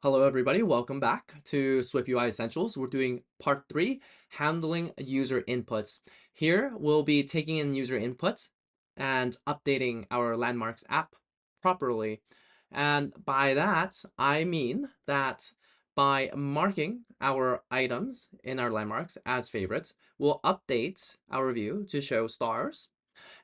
Hello everybody, welcome back to SwiftUI Essentials. We're doing part 3, handling user inputs. Here we'll be taking in user input and updating our landmarks app properly. And by that, I mean that by marking our items in our landmarks as favorites, we'll update our view to show stars.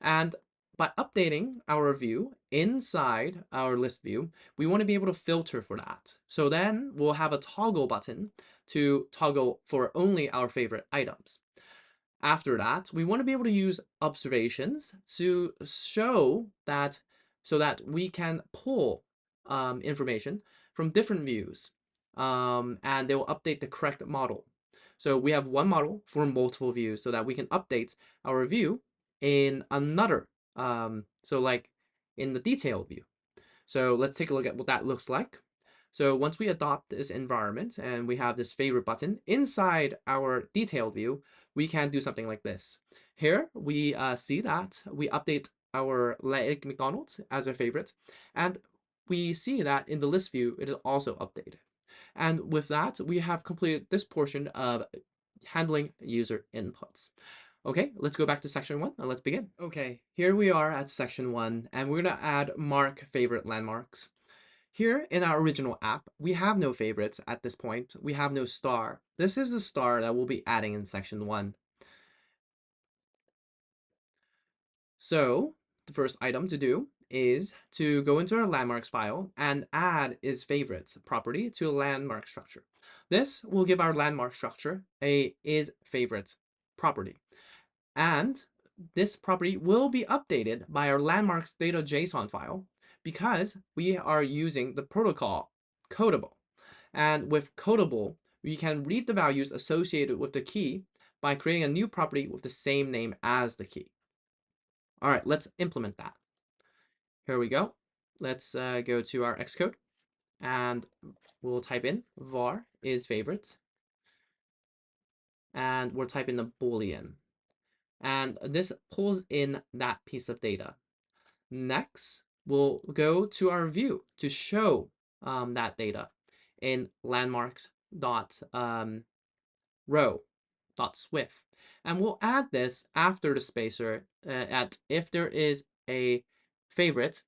And by updating our view inside our list view, we want to be able to filter for that. So then we'll have a toggle button to toggle for only our favorite items. After that, we want to be able to use observations to show that so that we can pull information from different views, and they will update the correct model. So we have one model for multiple views so that we can update our view in another, so like in the detailed view. So let's take a look at what that looks like. So once we adopt this environment and we have this favorite button inside our detailed view, we can do something like this. Here we see that we update our Leg McDonald's as a favorite, and we see that in the list view it is also updated. And with that, we have completed this portion of handling user inputs. Okay, let's go back to section 1 and let's begin. Okay, here we are at section 1, and we're going to add mark favorite landmarks. Here in our original app, we have no favorites at this point. We have no star. This is the star that we'll be adding in section 1. So the first item to do is to go into our landmarks file and add is favorites property to a landmark structure. This will give our landmark structure a is favorites property. And this property will be updated by our landmarks data JSON file because we are using the protocol Codable. And with Codable, we can read the values associated with the key by creating a new property with the same name as the key. All right, let's implement that. Here we go. Let's go to our Xcode and we'll type in var is favorite. And we'll type in a Boolean. And this pulls in that piece of data. Next, we'll go to our view to show that data in landmarks dot row dot swift, and we'll add this after the spacer at if there is a favorite,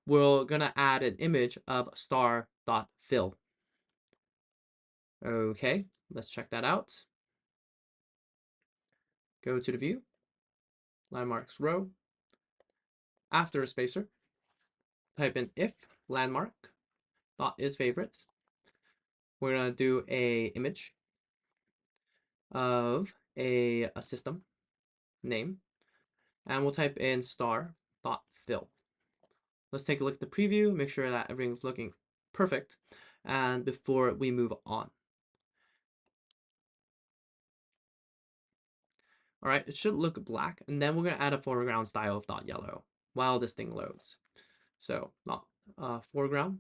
we're gonna add an image of star dot fill. Okay, let's check that out. Go to the view, landmarks row. After a spacer, type in if landmark dot is favorite. We're gonna do a image of a system name, and we'll type in star dot fill. Let's take a look at the preview, make sure that everything's looking perfect, and before we move on. All right, it should look black, and then we're gonna add a foreground style of dot yellow while this thing loads. So not foreground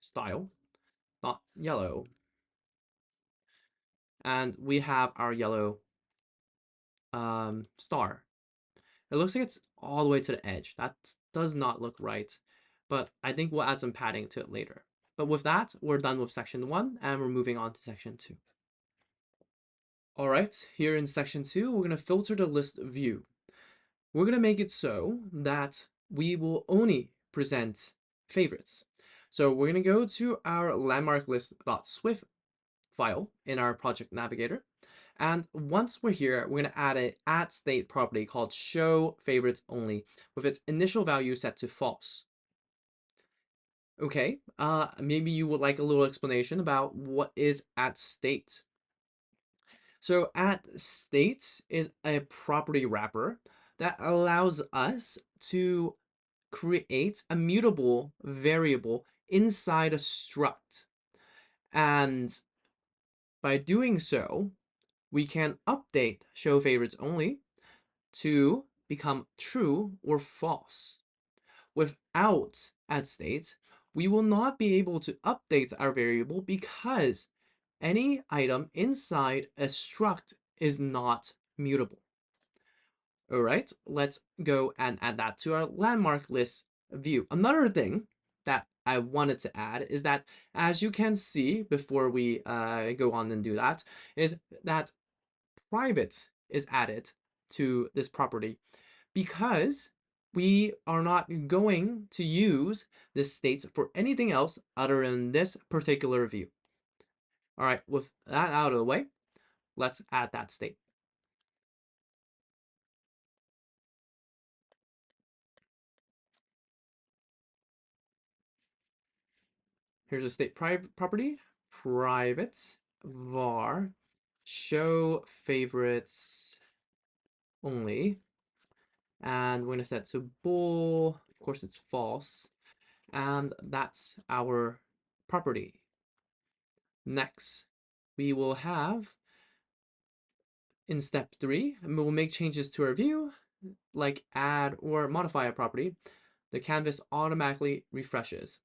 style dot yellow, and we have our yellow star. It looks like it's all the way to the edge. That does not look right, but I think we'll add some padding to it later. But with that, we're done with section 1, and we're moving on to section 2. All right, here in section 2, we're going to filter the list view. We're going to make it so that we will only present favorites. So we're going to go to our landmark list.swift file in our project navigator. And once we're here, we're going to add an add state property called show favorites only with its initial value set to false. Okay, maybe you would like a little explanation about what is add state. So add state is a property wrapper that allows us to create a mutable variable inside a struct. And by doing so, we can update show favorites only to become true or false. Without add state, we will not be able to update our variable because any item inside a struct is not mutable. All right, let's go and add that to our landmark list view. Another thing that I wanted to add is that, as you can see before we go on and do that, is that private is added to this property because we are not going to use this state for anything else other than this particular view. All right, with that out of the way, let's add that state. Here's a state property, private var show favorites only. And we're going to set to bool. Of course, it's false. And that's our property. Next, we will have in step 3, and we'll make changes to our view, like add or modify a property. The canvas automatically refreshes.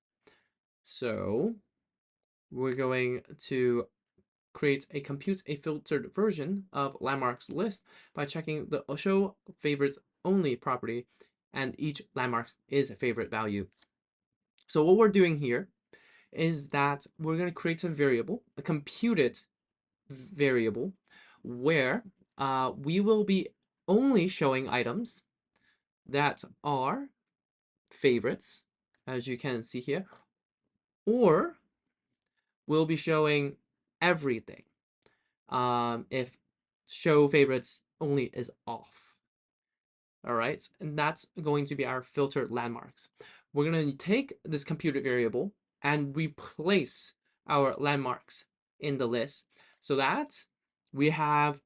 So we're going to compute a filtered version of landmarks list by checking the show favorites only property, and each landmarks is a favorite value. So what we're doing here is that we're going to create a variable, a computed variable, where we will be only showing items that are favorites, as you can see here, or we'll be showing everything if show favorites only is off. All right, and that's going to be our filtered landmarks. We're going to take this computed variable and replace our landmarks in the list so that we have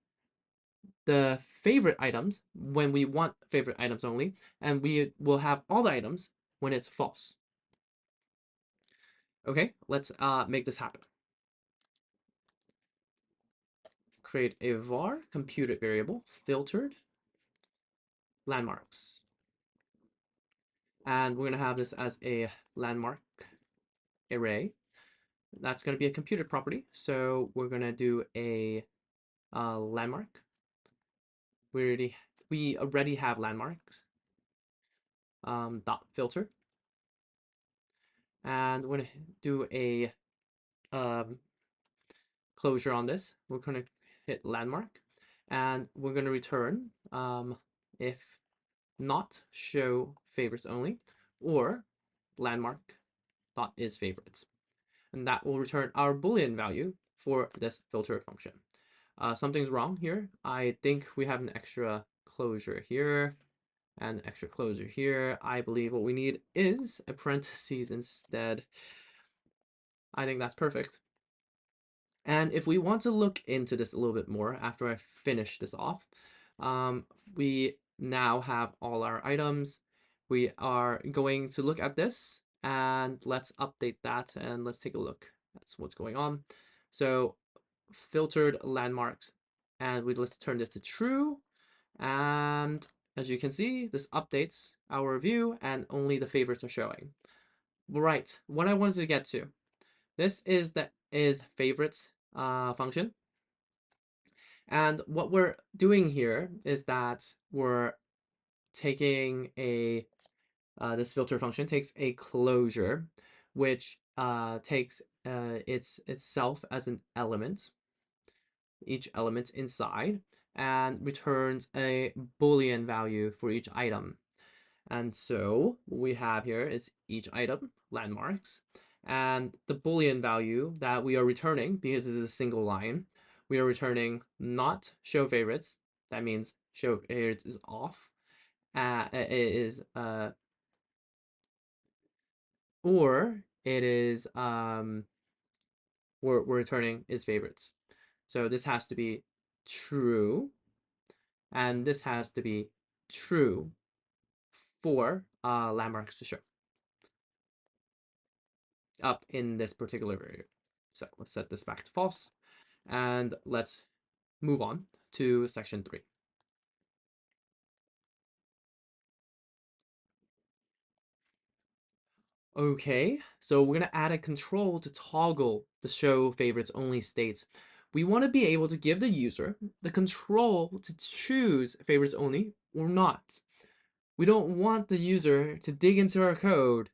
the favorite items when we want favorite items only, and we will have all the items when it's false. Okay, let's make this happen. Create a var computed variable filtered landmarks. And we're going to have this as a landmark array. That's going to be a computed property. So we're going to do a landmark. We already have landmarks. Dot filter. And we're going to do a closure on this. We're going to hit landmark. And we're going to return if not show favorites only, or landmark dot is favorites, and that will return our Boolean value for this filter function. Something's wrong here. I think we have an extra closure here and extra closure here. I believe what we need is a parentheses instead. I think that's perfect. And if we want to look into this a little bit more after I finish this off, we now have all our items. We are going to look at this and let's update that and let's take a look. That's what's going on. So filtered landmarks, and let's turn this to true. And as you can see, this updates our view and only the favorites are showing. Right, what I wanted to get to. This is the favorites function. And what we're doing here is that we're taking this filter function takes a closure, which takes itself as an element, each element inside, and returns a Boolean value for each item. And so what we have here is each item, landmarks, and the Boolean value that we are returning, because this is a single line, we are returning not show favorites. That means show favorites is off. Or it is we're returning is favorites. So this has to be true, and this has to be true for landmarks to show up in this particular variable. So let's set this back to false, and let's move on to section 3. Okay, so we're gonna add a control to toggle the show favorites only state. We want to be able to give the user the control to choose favorites only or not. We don't want the user to dig into our code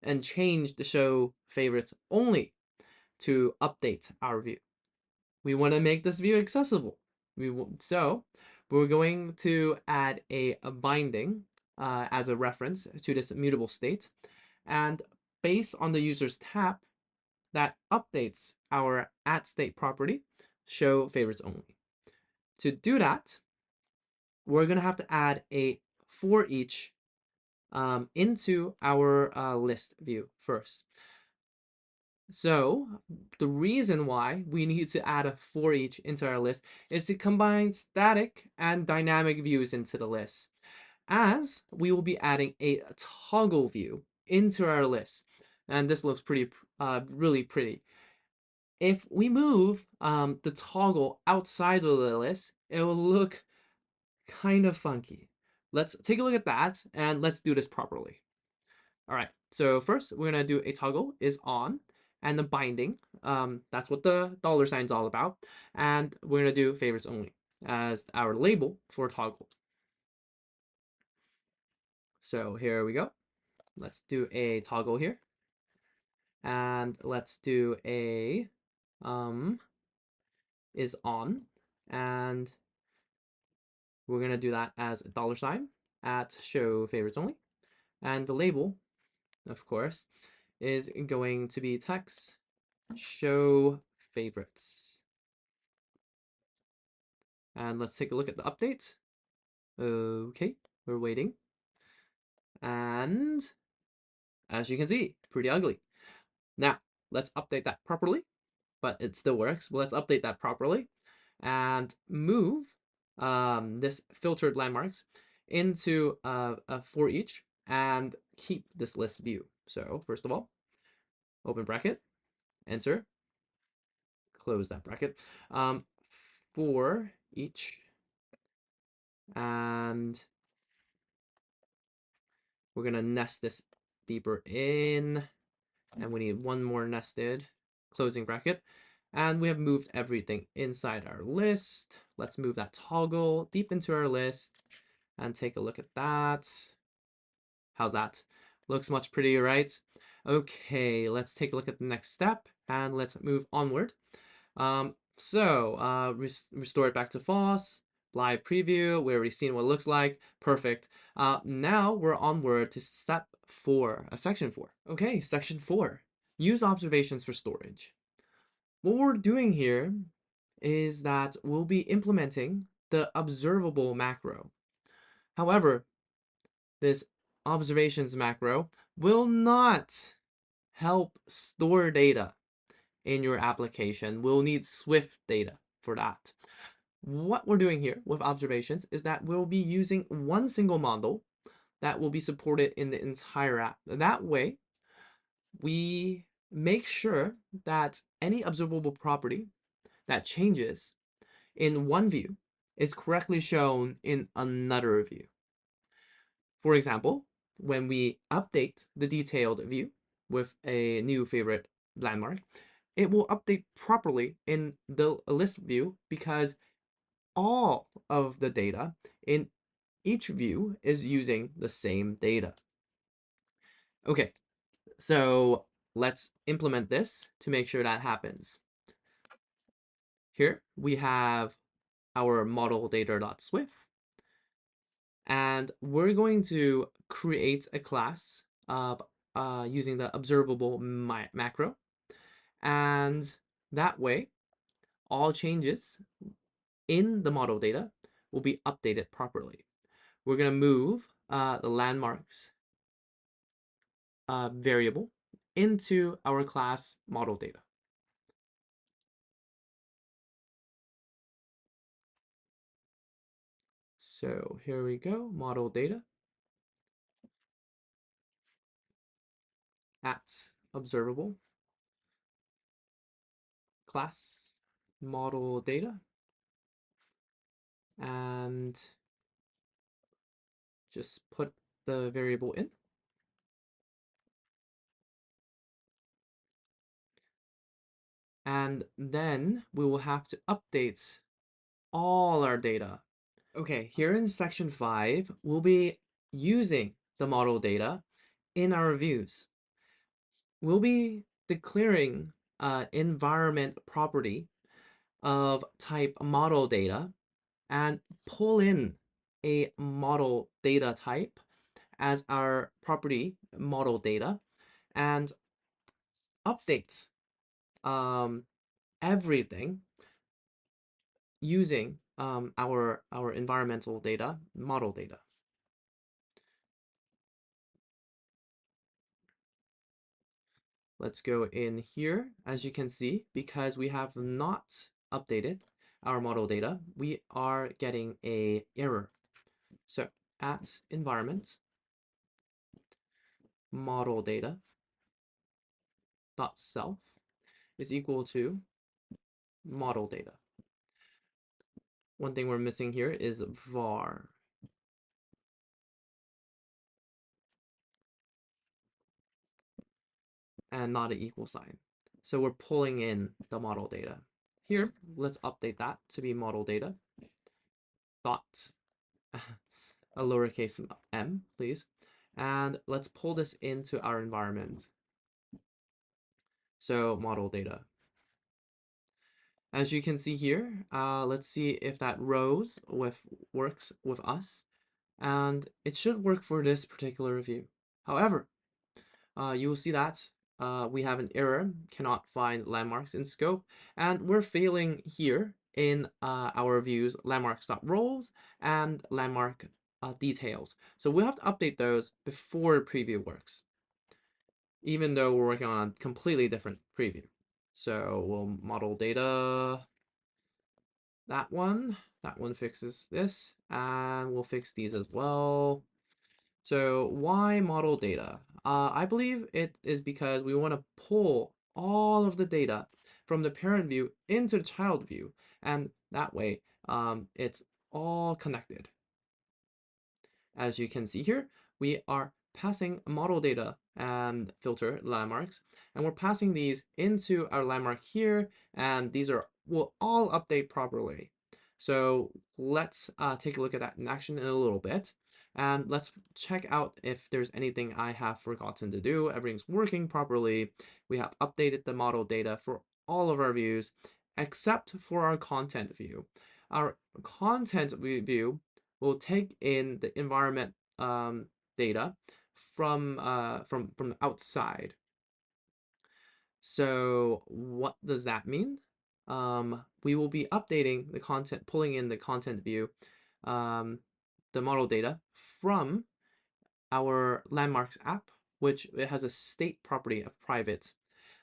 and change the show favorites only to update our view. We want to make this view accessible. So we're going to add a binding as a reference to this mutable state. And based on the user's tap, that updates our @state property, show favorites only. To do that, we're going to have to add a for each into our list view first. So the reason why we need to add a for each into our list is to combine static and dynamic views into the list, as we will be adding a toggle view into our list. And this looks really pretty. If we move the toggle outside of the list, it will look kind of funky. Let's take a look at that and let's do this properly. All right, so first we're gonna do a toggle is on and the binding. That's what the $sign's all about. And we're gonna do favorites only as our label for toggle. So here we go. Let's do a toggle here. And let's do a is on. And we're gonna do that as a $sign at show favorites only. And the label, of course, is going to be text show favorites. And let's take a look at the update. Okay, we're waiting. And as you can see, pretty ugly. Now, let's update that properly, but it still works. Well, let's update that properly and move this filtered landmarks into a for each and keep this list view. So first of all, open bracket, enter, close that bracket, for each, and we're gonna nest this deeper in, and we need one more nested closing bracket. And we have moved everything inside our list. Let's move that toggle deep into our list and take a look at that. How's that? Looks much prettier, right? Okay, let's take a look at the next step and let's move onward. Restore it back to false. Live preview, we already seen what it looks like. Perfect. Now we're onward to step 4, section 4. Okay, section 4. Use observations for storage. What we're doing here is that we'll be implementing the observable macro. However, this observations macro will not help store data in your application. We'll need Swift data for that. What we're doing here with observations is that we'll be using one single model that will be supported in the entire app. That way, we make sure that any observable property that changes in one view is correctly shown in another view. For example, when we update the detailed view with a new favorite landmark, it will update properly in the list view because all of the data in each view is using the same data. Okay, so let's implement this to make sure that happens. Here we have our model data.swift, and we're going to create a class using the observable macro, and that way all changes in the model data will be updated properly. We're going to move the landmarks variable into our class model data. So here we go, model data at observable class model data, and just put the variable in. And then we will have to update all our data. Okay, here in section 5, we'll be using the model data in our views. we'll be declaring an environment property of type model data and pull in a model data type as our property model data and update um, everything using our environmental data model data. Let's go in here. As you can see, because we have not updated our model data, we are getting a error. So at environment model data dot self is equal to model data. One thing we're missing here is var. And not an equal sign. So we're pulling in the model data. Here, let's update that to be model data dot a lowercase m, please. And let's pull this into our environment. So model data. As you can see here, let's see if that works with us. And it should work for this particular view. However, you will see that we have an error, cannot find landmarks in scope, and we're failing here in our views landmarks.roles and landmark details. So we'll have to update those before preview works, even though we're working on a completely different preview. So we'll model data, that one fixes this, and we'll fix these as well. So why model data? I believe it is because we want to pull all of the data from the parent view into the child view, and that way it's all connected. As you can see here, we are passing model data and filter landmarks, and we're passing these into our landmark here, and these will all update properly. So let's take a look at that in action in a little bit. And let's check out if there's anything I have forgotten to do. Everything's working properly. We have updated the model data for all of our views, except for our content view. Our content view will take in the environment data from the outside. So what does that mean? We will be updating the content, pulling in the content view, the model data from our landmarks app, which it has a state property of private.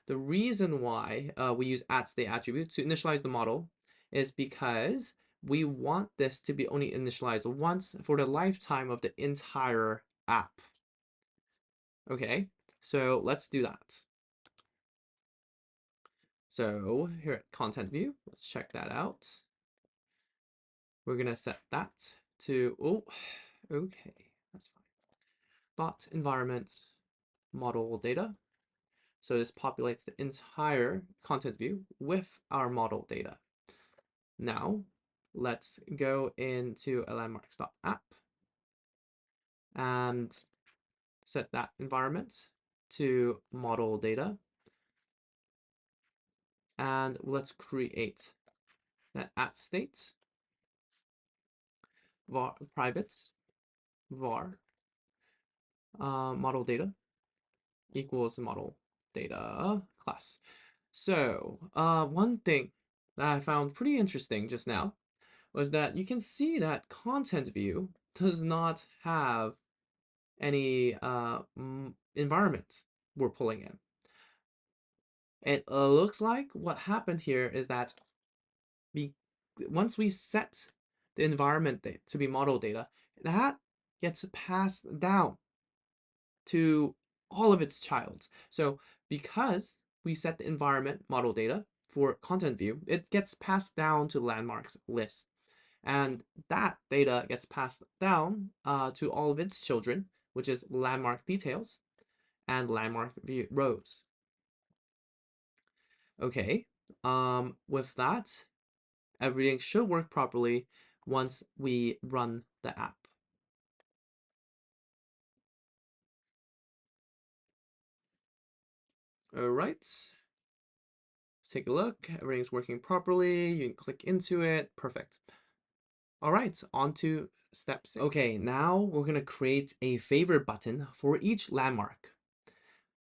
The reason why we use @state attribute to initialize the model is because we want this to be only initialized once for the lifetime of the entire app. Okay, so let's do that. So here at content view, let's check that out. We're gonna set that to, oh, okay, that's fine. Dot environment model data. So this populates the entire content view with our model data. Now, let's go into a landmarks.app and set that environment to model data. And let's create that @state var private var model data equals model data class. So one thing that I found pretty interesting just now was that you can see that content view does not have any environment we're pulling in. It looks like what happened here is that once we set the environment to be model data, that gets passed down to all of its childs. So because we set the environment model data for content view, it gets passed down to landmarks list. And that data gets passed down to all of its children, which is landmark details and landmark view rows. Okay, with that, everything should work properly once we run the app. All right. Take a look. Everything's working properly. You can click into it. Perfect. All right, on to step 6. Okay, now we're going to create a favorite button for each landmark.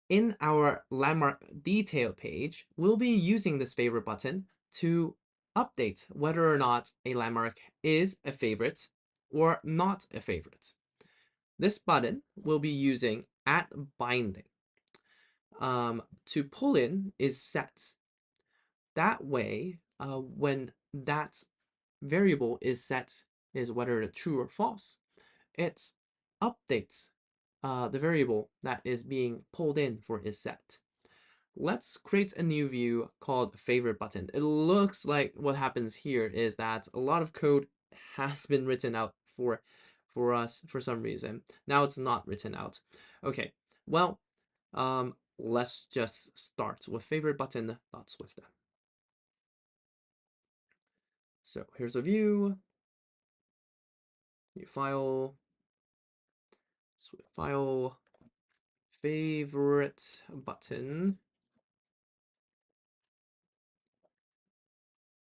In our landmark detail page, we'll be using this favorite button to update whether or not a landmark is a favorite or not a favorite. This button will be using @binding. To pull in is set. That way, when that variable is set, is whether it's true or false, it updates the variable that is being pulled in for is set. Let's create a new view called favorite button. It looks like what happens here is that a lot of code has been written out for us for some reason. Now it's not written out. Okay, well, let's just start with favorite button.swift. So here's a view, new file, Swift file, favorite button.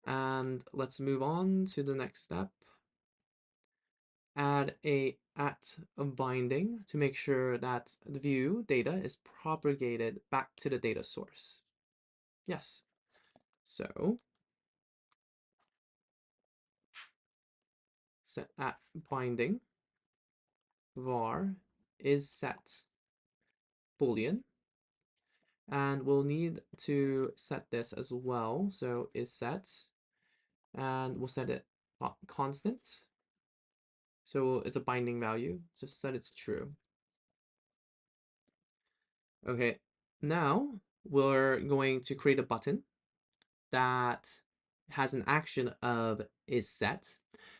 And let's move on to the next step. Add a @binding to make sure that the view data is propagated back to the data source. Yes. So set @binding var is set boolean, and we'll need to set this as well. So is set, and we'll set it constant. So it's a binding value. Just set it's true. Okay, now we're going to create a button that has an action of is set,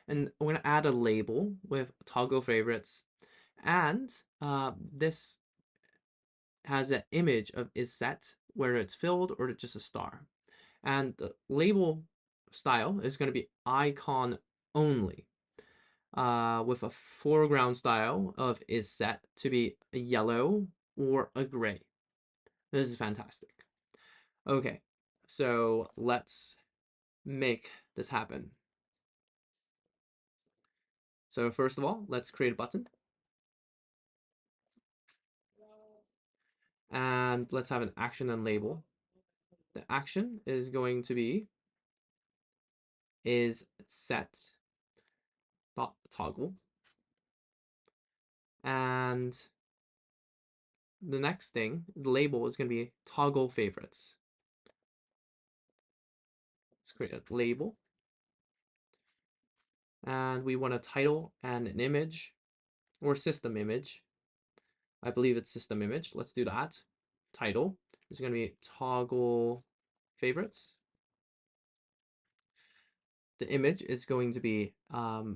and we're going to add a label with toggle favorites, and this has an image of is set, whether it's filled or just a star, and the label style is going to be icon only, with a foreground style of is set to be a yellow or a gray. This is fantastic. Okay, so let's make this happen. So first of all, let's create a button. And let's have an action and label. The action is going to be is set dot toggle. And the next thing, the label is going to be toggle favorites. Let's create a label. And we want a title and an image or system image. I believe it's system image. Let's do that. Title is going to be toggle favorites. The image is going to be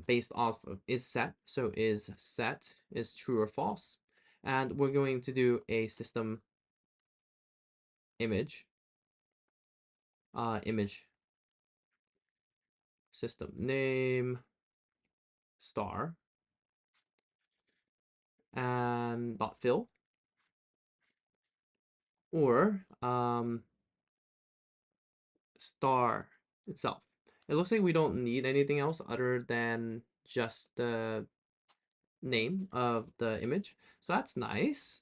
based off of is set. So is set is true or false. And we're going to do a system image. Image system name star and dot fill, or star itself. It looks like we don't need anything else other than just the name of the image. So that's nice.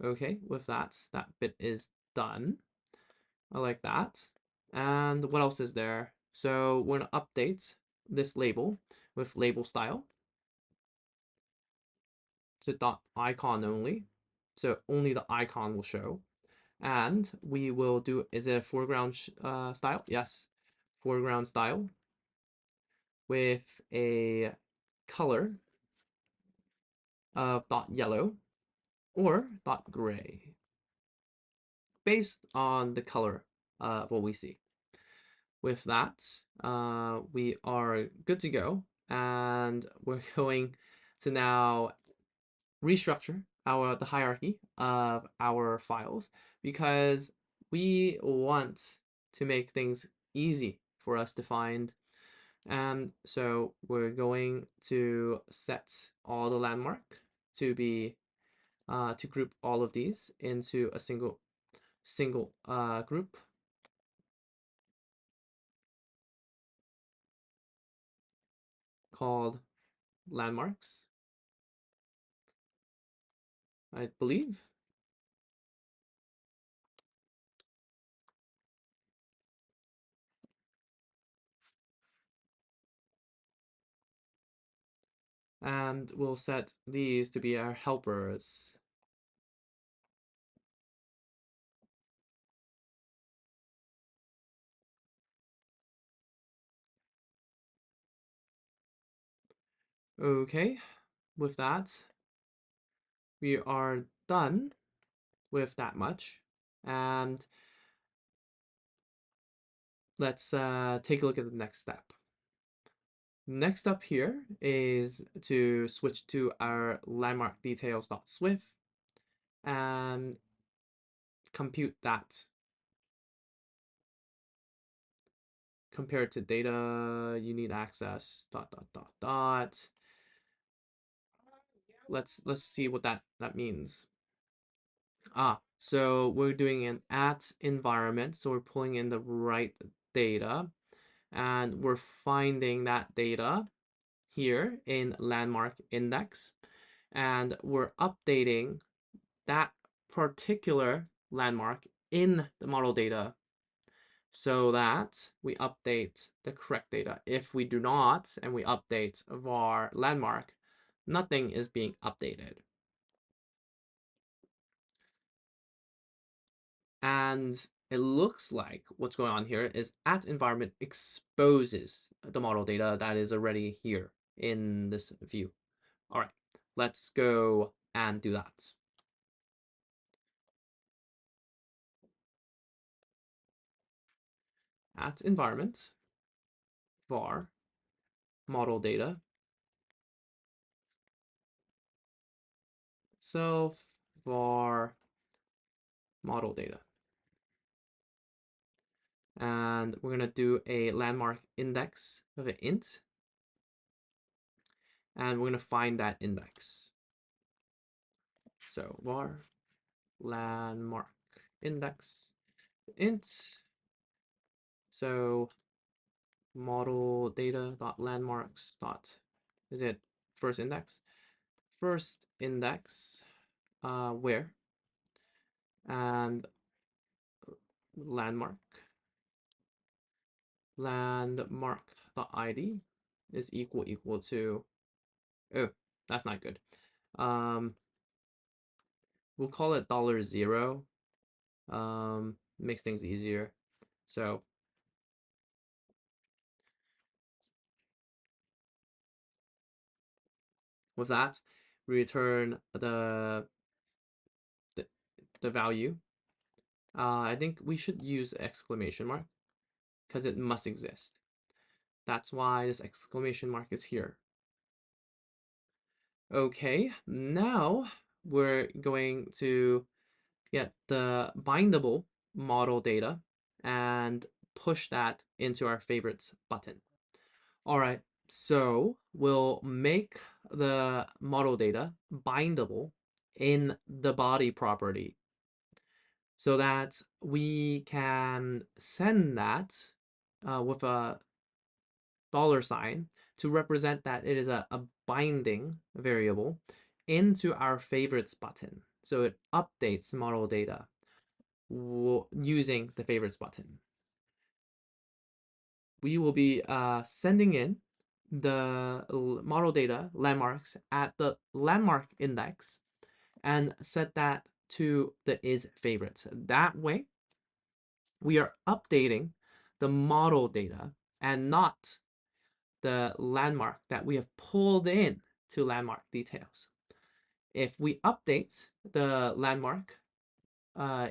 Okay, with that bit is done. I like that. And what else is there? So we're going to update this label with label style to dot icon only. So only the icon will show. And we will do, is it a foreground style? Yes, foreground style with a color of dot yellow or dot gray based on the color of what we see. With that, we are good to go, and we're going to now restructure the hierarchy of our files, because we want to make things easy for us to find. And so we're going to set all the landmark to be to group all of these into a single group called landmarks, I believe. And we'll set these to be our helpers. Okay, with that, we are done with that much. And let's take a look at the next step. Next up here is to switch to our landmark details.swift and compute that. Compared to data, you need access, dot. Let's see what that means. So we're doing an at environment, so we're pulling in the right data, and we're finding that data here in landmark index, and we're updating that particular landmark in the model data so that we update the correct data. If we do not, and we update var landmark, nothing is being updated. And it looks like what's going on here is at environment exposes the model data that is already here in this view. All right, let's go and do that. At environment var model data self var model data. And we're going to do a landmark index of an int. And we're going to find that index. So var landmark index int. So model data dot landmarks dot, is it first index? First index where, and landmark id is equal to, oh, that's not good. We'll call it $0. Makes things easier. So with that, we return the value. I think we should use exclamation mark because it must exist. That's why this exclamation mark is here. Okay, now we're going to get the bindable model data and push that into our favorites button. All right, so we'll make the model data bindable in the body property so that we can send that with a $sign to represent that it is a binding variable into our favorites button. So it updates model data using the favorites button. We will be sending in the model data landmarks at the landmark index and set that to the is favorites. That way, we are updating the model data and not the landmark that we have pulled in to landmark details. If we update the landmark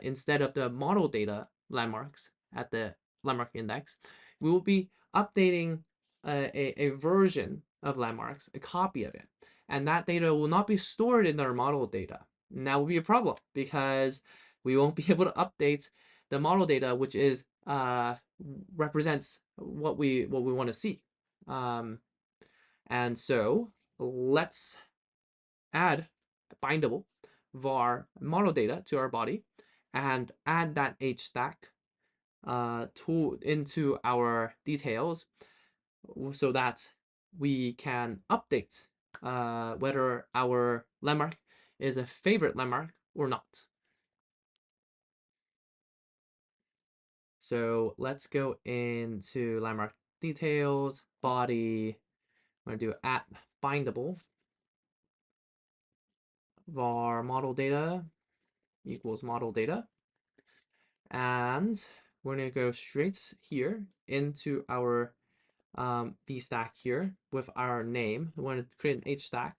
instead of the model data landmarks at the landmark index, we will be updating a version of landmarks, a copy of it. And that data will not be stored in our model data. And that will be a problem because we won't be able to update the model data, which is represents what we want to see. And so let's add bindable var model data to our body and add that H stack tool into our details so that we can update whether our landmark is a favorite landmark or not. So let's go into landmark details, body. I'm going to do at bindable var model data equals model data. And we're going to go straight here into our V stack here with our name. We want to create an H stack.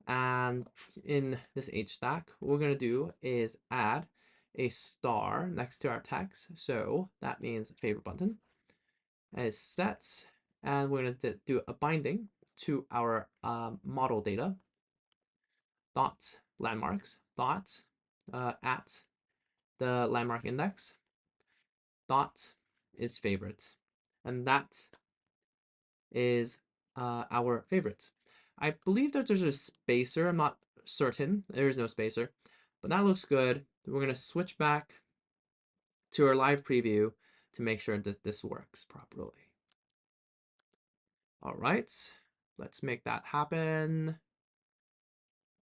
And in this H stack, what we're going to do is add a star next to our text. So that means favorite button is set. And we're going to do a binding to our model data dot landmarks dot at the landmark index dot is favorite. And that is our favorite. I believe that there's a spacer. I'm not certain. There is no spacer, but that looks good. We're going to switch back to our live preview to make sure that this works properly. All right, let's make that happen.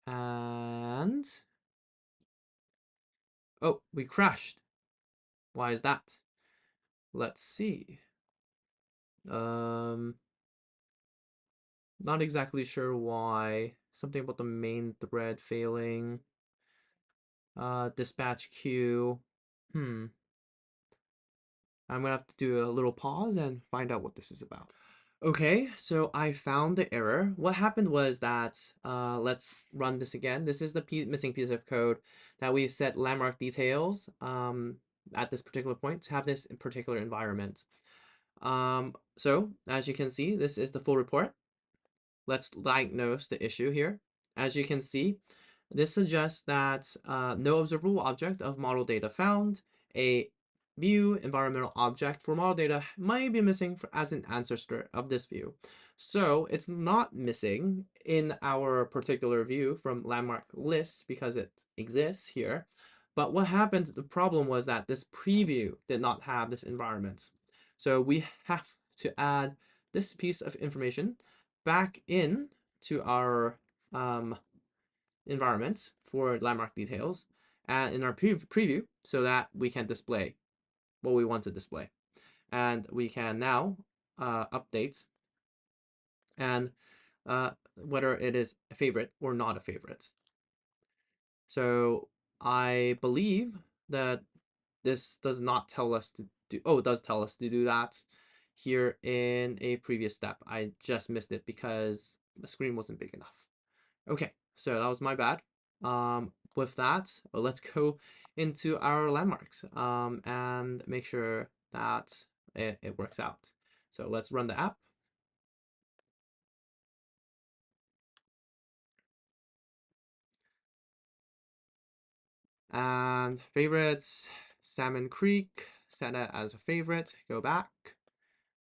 And oh, we crashed. Why is that? Let's see. Not exactly sure why. Something about the main thread failing. Dispatch queue. I'm gonna have to do a little pause and find out what this is about. Okay, so I found the error. What happened was that, let's run this again. This is the missing piece of code that we set landmark details at this particular point to have this particular environment. So as you can see, this is the full report. Let's diagnose the issue here. As you can see, this suggests that no observable object of model data found. A view environmental object for model data might be missing as an ancestor of this view. So it's not missing in our particular view from landmark list because it exists here. But what happened, the problem was that this preview did not have this environment. So we have to add this piece of information back in to our environment for landmark details and in our preview so that we can display what we want to display. And we can now update and whether it is a favorite or not a favorite. So I believe that this does not tell us to do, oh, it does tell us to do that here in a previous step. I just missed it because the screen wasn't big enough. Okay, so that was my bad. With that, let's go into our landmarks and make sure that it works out. So let's run the app. And favorites, Salmon Creek, set it as a favorite, go back.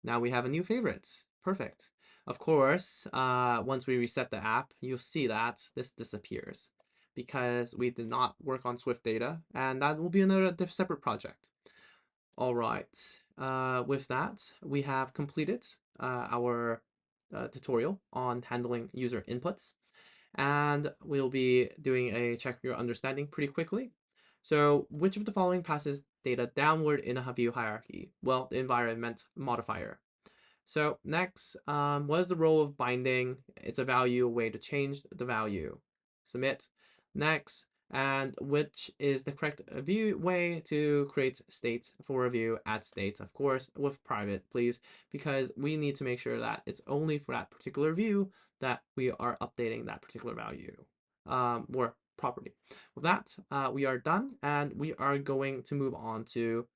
Now we have a new favorites, perfect. Of course, once we reset the app, you'll see that this disappears because we did not work on Swift data, and that will be another separate project. All right, with that, we have completed our tutorial on handling user inputs, and we'll be doing a check your understanding pretty quickly. So which of the following passes data downward in a view hierarchy? Well, the environment modifier. So next, what is the role of binding? It's a value, a way to change the value. Submit. Next, and which is the correct view way to create state for a view, add state, of course, with private, please, because we need to make sure that it's only for that particular view that we are updating that particular value or property. With that, we are done, and we are going to move on to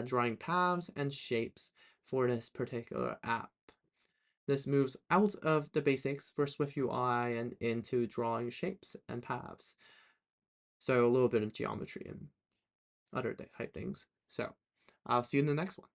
drawing paths and shapes for this particular app. This moves out of the basics for SwiftUI and into drawing shapes and paths. So a little bit of geometry and other type things. So I'll see you in the next one.